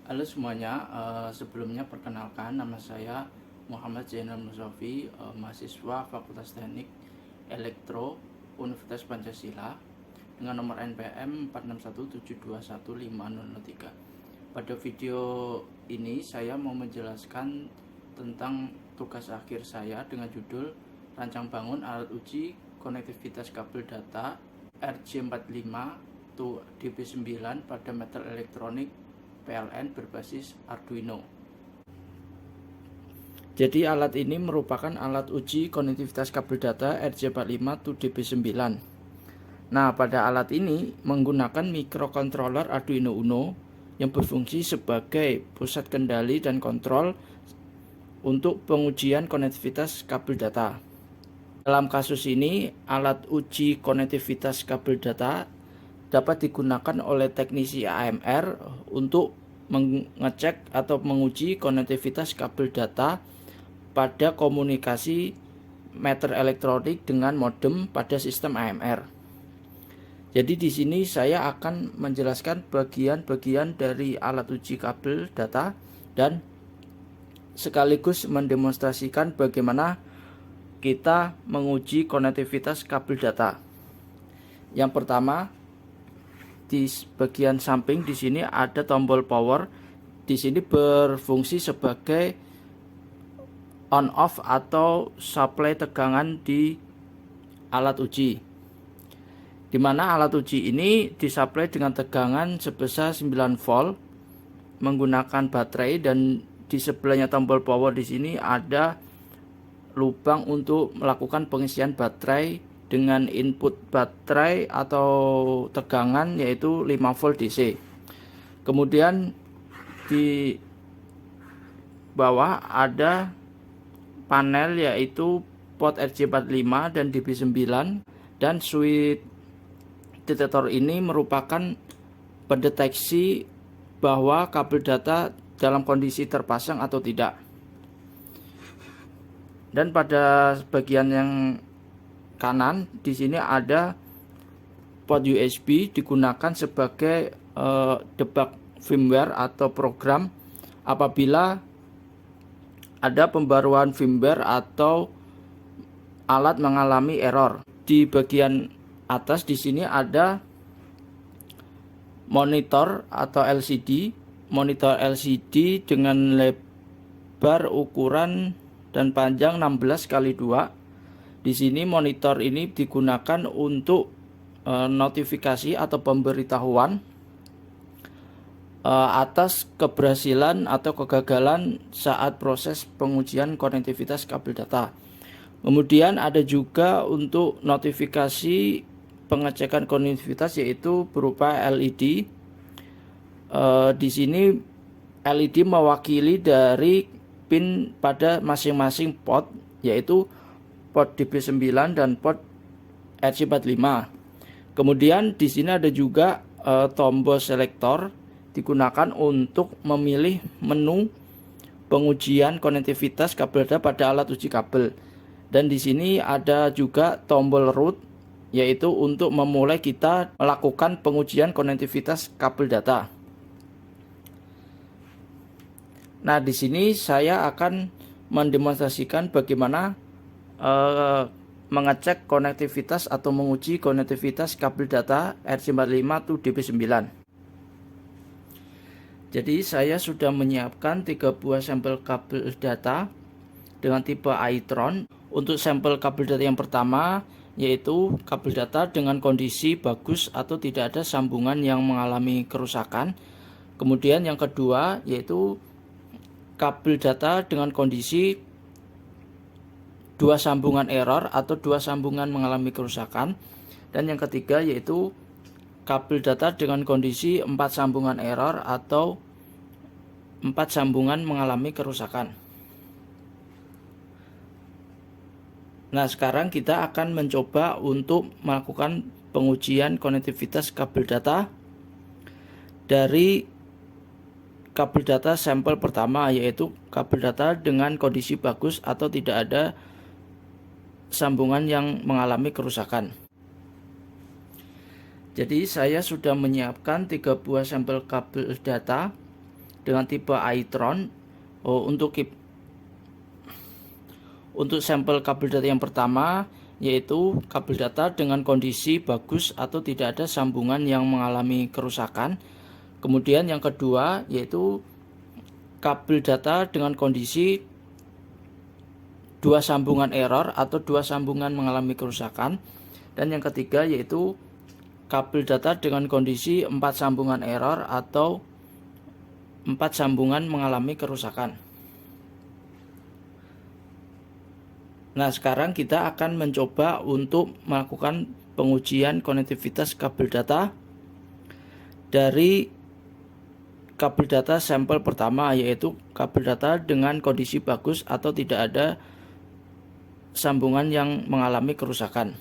Halo semuanya, sebelumnya perkenalkan nama saya Muhammad Zainal Musafi, mahasiswa Fakultas Teknik Elektro Universitas Pancasila dengan nomor NPM 4617215003. Pada video ini saya mau menjelaskan tentang tugas akhir saya dengan judul Rancang bangun alat uji konektivitas kabel data RJ45 to DB9 pada meter elektronik PLN berbasis Arduino. Jadi alat ini merupakan alat uji konektivitas kabel data RJ45 to DB9. Nah, pada alat ini menggunakan microcontroller Arduino Uno yang berfungsi sebagai pusat kendali dan kontrol untuk pengujian konektivitas kabel data. Dalam kasus ini, alat uji konektivitas kabel data dapat digunakan oleh teknisi AMR untuk mengecek atau menguji konektivitas kabel data pada komunikasi meter elektronik dengan modem pada sistem AMR. Jadi di sini saya akan menjelaskan bagian-bagian dari alat uji kabel data dan sekaligus mendemonstrasikan bagaimana kita menguji konektivitas kabel data. Yang pertama, di bagian samping di sini ada tombol power. Di sini berfungsi sebagai on off atau supply tegangan di alat uji. Di mana alat uji ini disuplai dengan tegangan sebesar 9 volt menggunakan baterai, dan di sebelahnya tombol power di sini ada lubang untuk melakukan pengisian baterai dengan input baterai atau tegangan yaitu 5 volt DC. Kemudian di bawah ada panel yaitu port RJ45 dan DB9, dan switch detektor ini merupakan pendeteksi bahwa kabel data dalam kondisi terpasang atau tidak. Dan pada bagian yang kanan di sini ada port USB digunakan sebagai debug firmware atau program apabila ada pembaruan firmware atau alat mengalami error. Di bagian atas di sini ada monitor atau LCD, monitor LCD dengan lebar ukuran dan panjang 16x2. Di sini monitor ini digunakan untuk notifikasi atau pemberitahuan atas keberhasilan atau kegagalan saat proses pengujian konektivitas kabel data. Kemudian ada juga untuk notifikasi pengecekan konektivitas yaitu berupa LED. Di sini LED mewakili dari pin pada masing-masing port, yaitu port DB9 dan port RJ45. Kemudian di sini ada juga tombol selektor digunakan untuk memilih menu pengujian konektivitas kabel data pada alat uji kabel. Dan di sini ada juga tombol root, yaitu untuk memulai kita melakukan pengujian konektivitas kabel data. Nah, di sini saya akan mendemonstrasikan bagaimana mengecek konektivitas atau menguji konektivitas kabel data RJ45 to DB9. Jadi saya sudah menyiapkan 3 buah sampel kabel data dengan tipe Itron. Untuk sampel kabel data yang pertama yaitu kabel data dengan kondisi bagus atau tidak ada sambungan yang mengalami kerusakan. Kemudian yang kedua yaitu kabel data dengan kondisi 2 sambungan error atau 2 sambungan mengalami kerusakan. Dan yang ketiga yaitu kabel data dengan kondisi 4 sambungan error atau 4 sambungan mengalami kerusakan. Nah, sekarang kita akan mencoba untuk melakukan pengujian konektivitas kabel data dari kabel data sampel pertama, yaitu kabel data dengan kondisi bagus atau tidak ada sambungan yang mengalami kerusakan. Jadi saya sudah menyiapkan 3 buah sampel kabel data dengan tipe iTron. Untuk sampel kabel data yang pertama, yaitu kabel data dengan kondisi bagus atau tidak ada sambungan yang mengalami kerusakan. Kemudian yang kedua yaitu kabel data dengan kondisi 2 sambungan error atau 2 sambungan mengalami kerusakan. Dan yang ketiga yaitu kabel data dengan kondisi 4 sambungan error atau 4 sambungan mengalami kerusakan. Nah, sekarang kita akan mencoba untuk melakukan pengujian konektivitas kabel data dari kabel data sampel pertama, yaitu kabel data dengan kondisi bagus atau tidak ada sambungan yang mengalami kerusakan.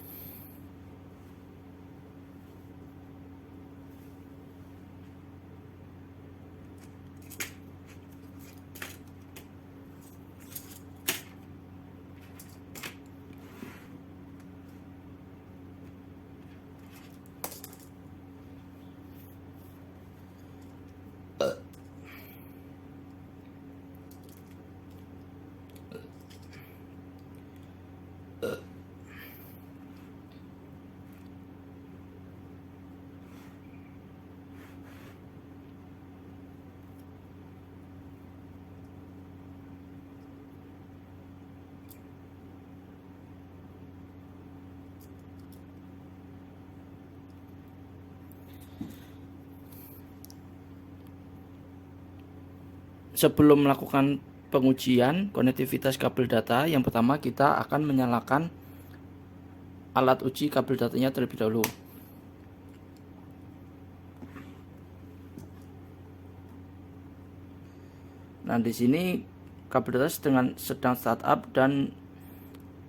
Sebelum melakukan pengujian konektivitas kabel data, yang pertama kita akan menyalakan alat uji kabel datanya terlebih dahulu. Nah, di sini kabel data sedang startup dan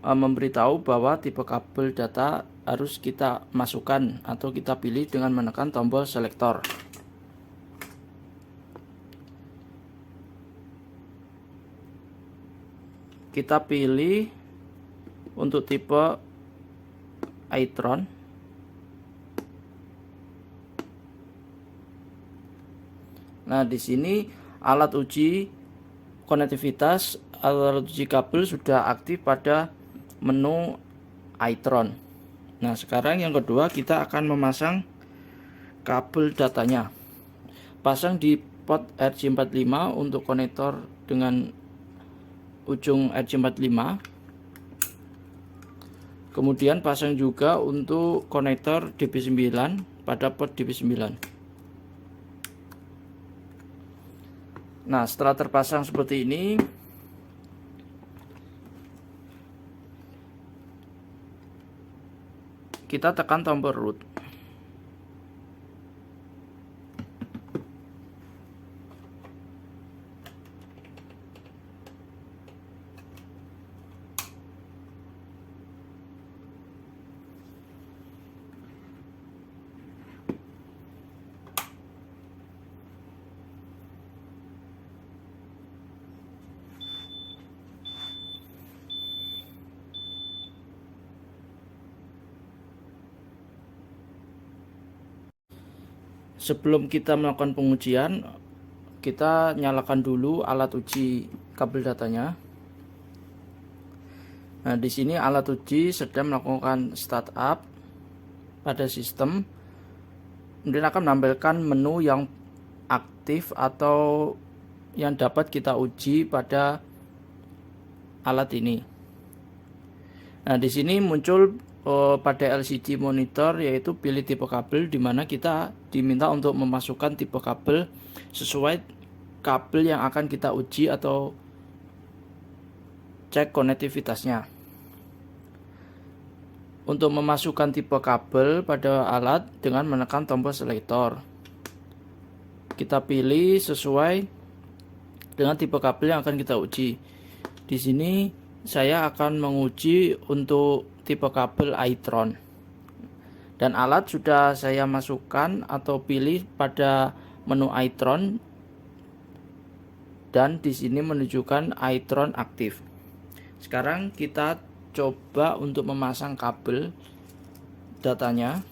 memberitahu bahwa tipe kabel data harus kita masukkan atau kita pilih dengan menekan tombol selektor. Kita pilih untuk tipe iTron. Nah, di sini alat uji konektivitas, alat uji kabel sudah aktif pada menu iTron. Nah, sekarang yang kedua kita akan memasang kabel datanya. Pasang di port RJ45 untuk konektor dengan ujung RJ45. Kemudian pasang juga untuk konektor DB9 pada port DB9. Nah, setelah terpasang seperti ini, kita tekan tombol root. Sebelum kita melakukan pengujian, kita nyalakan dulu alat uji kabel datanya. Nah, di sini alat uji sedang melakukan startup pada sistem. Kemudian akan menampilkan menu yang aktif atau yang dapat kita uji pada alat ini. Nah, di sini muncul pada LCD monitor yaitu pilih tipe kabel, di mana kita diminta untuk memasukkan tipe kabel sesuai kabel yang akan kita uji atau cek konektivitasnya. Untuk memasukkan tipe kabel pada alat dengan menekan tombol selektor, kita pilih sesuai dengan tipe kabel yang akan kita uji. Di sini saya akan menguji untuk tipe kabel iTron, dan alat sudah saya masukkan atau pilih pada menu iTron, dan di sini menunjukkan iTron aktif. Sekarang kita coba untuk memasang kabel datanya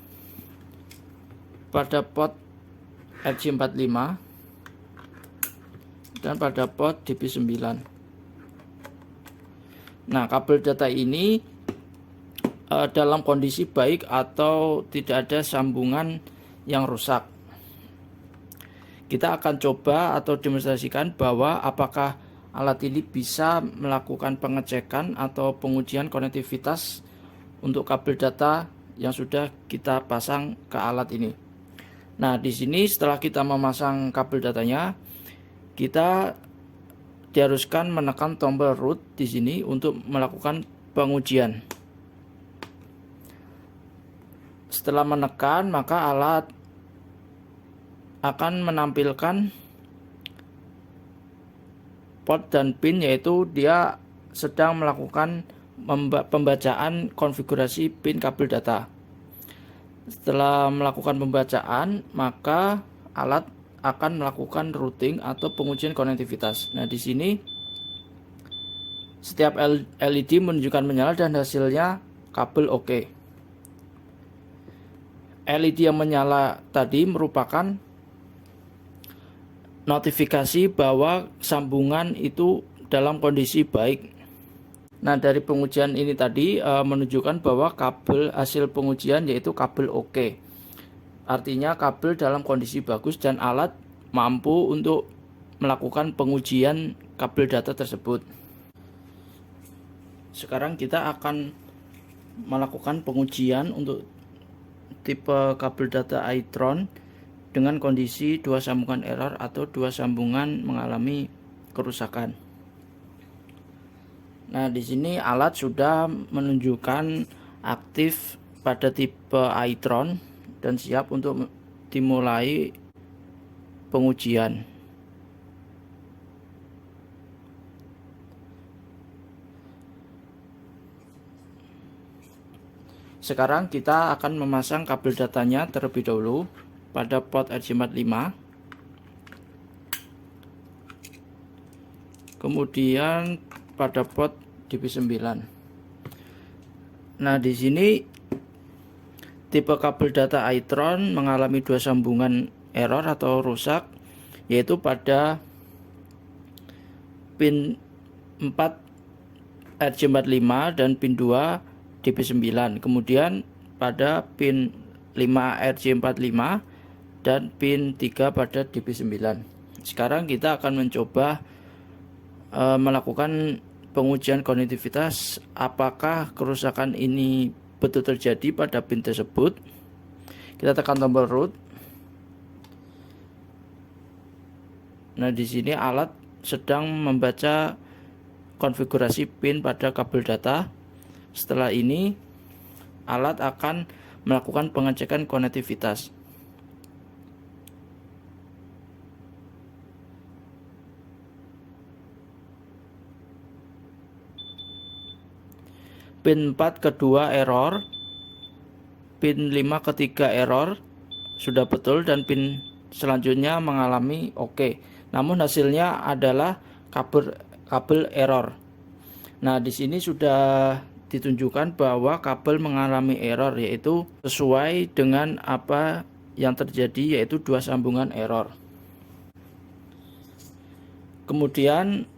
pada port RJ45. dan pada port DP9. Nah, kabel data ini dalam kondisi baik atau tidak ada sambungan yang rusak. Kita akan coba atau demonstrasikan bahwa apakah alat ini bisa melakukan pengecekan atau pengujian konektivitas untuk kabel data yang sudah kita pasang ke alat ini. Nah, di sini setelah kita memasang kabel datanya, kita diharuskan menekan tombol root di sini untuk melakukan pengujian. Setelah menekan, maka alat akan menampilkan port dan pin, yaitu dia sedang melakukan pembacaan konfigurasi pin kabel data. Setelah melakukan pembacaan, maka alat akan melakukan routing atau pengujian konektivitas. Nah, di sini setiap LED menunjukkan menyala dan hasilnya kabel oke. LED yang menyala tadi merupakan notifikasi bahwa sambungan itu dalam kondisi baik. Nah, dari pengujian ini tadi menunjukkan bahwa kabel hasil pengujian yaitu kabel oke. Artinya kabel dalam kondisi bagus dan alat mampu untuk melakukan pengujian kabel data tersebut. Sekarang kita akan melakukan pengujian untuk tipe kabel data Itron dengan kondisi dua sambungan error atau dua sambungan mengalami kerusakan. Nah, di sini alat sudah menunjukkan aktif pada tipe Itron dan siap untuk dimulai pengujian. Sekarang kita akan memasang kabel datanya terlebih dahulu pada port RJ45, kemudian pada port DP9. Nah, di sini tipe kabel data Itron mengalami dua sambungan error atau rusak, yaitu pada pin 4 RJ45 dan pin 2 DP9, kemudian pada pin 5 RJ45 dan pin 3 pada DP9. Sekarang kita akan mencoba melakukan pengujian konektivitas apakah kerusakan ini betul terjadi pada pin tersebut. Kita tekan tombol root. Nah, di sini alat sedang membaca konfigurasi pin pada kabel data. Setelah ini alat akan melakukan pengecekan konektivitas. Pin 4 kedua error, pin 5 ketiga error sudah betul, dan pin selanjutnya mengalami oke. Namun hasilnya adalah kabel error. Nah, di sini sudah ditunjukkan bahwa kabel mengalami error, yaitu sesuai dengan apa yang terjadi, yaitu dua sambungan error. Kemudian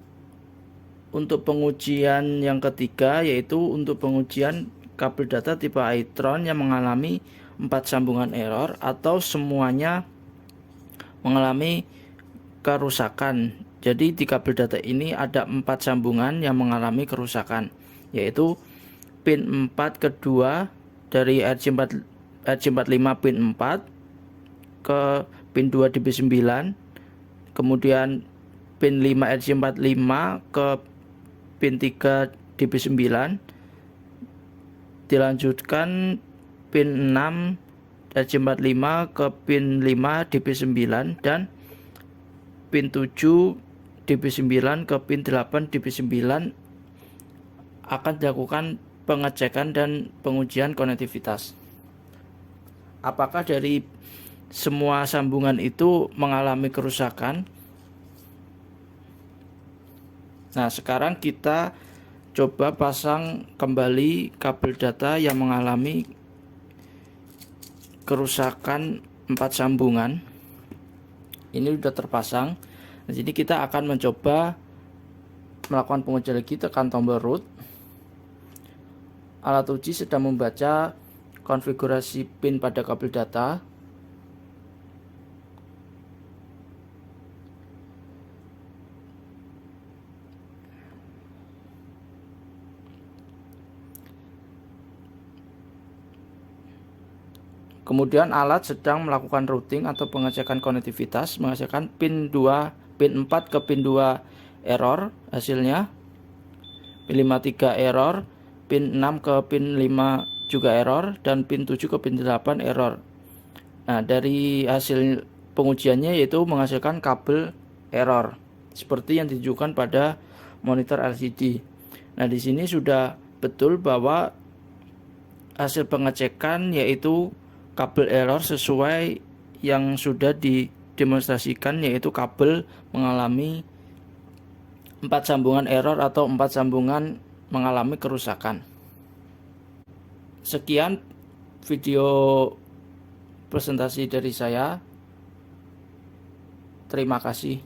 untuk pengujian yang ketiga, yaitu untuk pengujian kabel data tipe Itron yang mengalami 4 sambungan error atau semuanya mengalami kerusakan. Jadi di kabel data ini ada 4 sambungan yang mengalami kerusakan, yaitu pin 4 kedua dari RJ45 pin 4 ke pin 2 DP9, kemudian pin 5 RJ45 ke pin 3 DP9, dilanjutkan pin 6 RJ45 ke pin 5 DP9, dan pin 7 DP9 ke pin 8 DP9 akan dilakukan pengecekan dan pengujian konektivitas. Apakah dari semua sambungan itu mengalami kerusakan? Nah, sekarang kita coba pasang kembali kabel data yang mengalami kerusakan 4 sambungan. Ini sudah terpasang. Di sini kita akan mencoba melakukan pengujian lagi, tekan tombol root. Alat uji sedang membaca konfigurasi pin pada kabel data. Kemudian alat sedang melakukan routing atau pengecekan konektivitas, menghasilkan pin 4 ke pin 2 error hasilnya. Pin 53 error, pin 6 ke pin 5 juga error, dan pin 7 ke pin 8 error. Nah, dari hasil pengujiannya yaitu menghasilkan kabel error seperti yang ditunjukkan pada monitor LCD. Nah, di sini sudah betul bahwa hasil pengecekan yaitu kabel error sesuai yang sudah didemonstrasikan, yaitu kabel mengalami 4 sambungan error atau 4 sambungan mengalami kerusakan. Sekian video presentasi dari saya. Terima kasih.